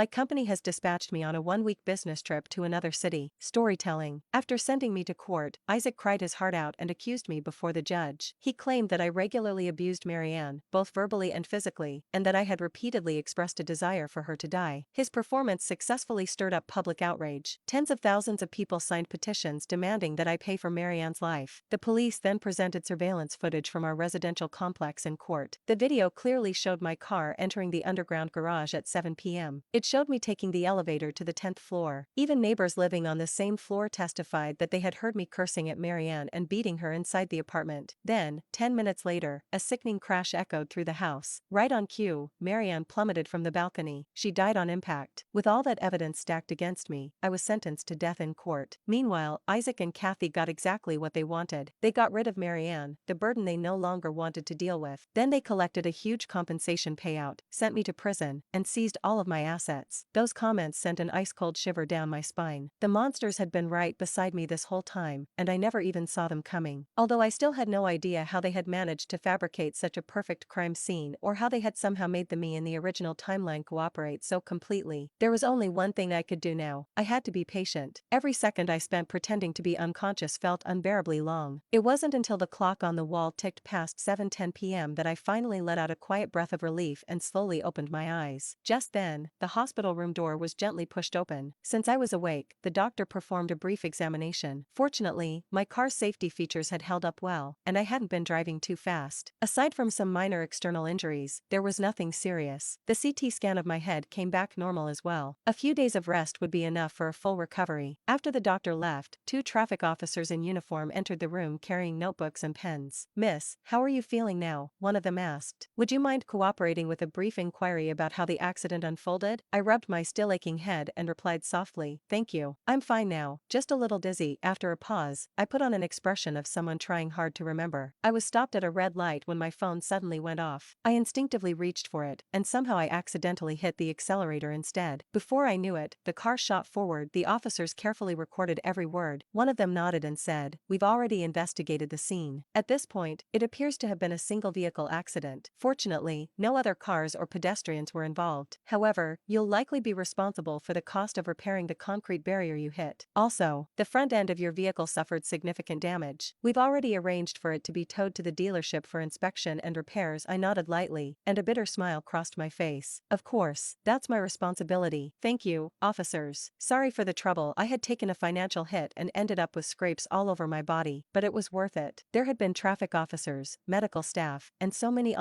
My company has dispatched me on a one-week business trip to another city. Storytelling. After sending me to court, Isaac cried his heart out and accused me before the judge. He claimed that I regularly abused Marianne, both verbally and physically, and that I had repeatedly expressed a desire for her to die. His performance successfully stirred up public outrage. Tens of thousands of people signed petitions demanding that I pay for Marianne's life. The police then presented surveillance footage from our residential complex in court. The video clearly showed my car entering the underground garage at 7 p.m. It showed me taking the elevator to the 10th floor. Even neighbors living on the same floor testified that they had heard me cursing at Marianne and beating her inside the apartment. Then, 10 minutes later, a sickening crash echoed through the house. Right on cue, Marianne plummeted from the balcony. She died on impact. With all that evidence stacked against me, I was sentenced to death in court. Meanwhile, Isaac and Kathy got exactly what they wanted. They got rid of Marianne, the burden they no longer wanted to deal with. Then they collected a huge compensation payout, sent me to prison, and seized all of my assets. Those comments sent an ice-cold shiver down my spine. The monsters had been right beside me this whole time, and I never even saw them coming. Although I still had no idea how they had managed to fabricate such a perfect crime scene or how they had somehow made the me in the original timeline cooperate so completely. There was only one thing I could do now. I had to be patient. Every second I spent pretending to be unconscious felt unbearably long. It wasn't until the clock on the wall ticked past 7:10 p.m. that I finally let out a quiet breath of relief and slowly opened my eyes. Just then, the hospital room door was gently pushed open. Since I was awake, the doctor performed a brief examination. Fortunately, my car's safety features had held up well, and I hadn't been driving too fast. Aside from some minor external injuries, there was nothing serious. The CT scan of my head came back normal as well. A few days of rest would be enough for a full recovery. After the doctor left, two traffic officers in uniform entered the room carrying notebooks and pens. "Miss, how are you feeling now?" one of them asked. "Would you mind cooperating with a brief inquiry about how the accident unfolded?" I rubbed my still aching head and replied softly, "Thank you. I'm fine now, just a little dizzy." After a pause, I put on an expression of someone trying hard to remember. I was stopped at a red light when my phone suddenly went off. I instinctively reached for it, and somehow I accidentally hit the accelerator instead. Before I knew it, the car shot forward. The officers carefully recorded every word. One of them nodded and said, "We've already investigated the scene. At this point, it appears to have been a single vehicle accident. Fortunately, no other cars or pedestrians were involved. However, you'll likely be responsible for the cost of repairing the concrete barrier you hit. Also, the front end of your vehicle suffered significant damage. We've already arranged for it to be towed to the dealership for inspection and repairs." I nodded lightly, and a bitter smile crossed my face. "Of course, that's my responsibility. Thank you, officers. Sorry for the trouble. I had taken a financial hit and ended up with scrapes all over my body, but it was worth it." There had been traffic officers, medical staff, and so many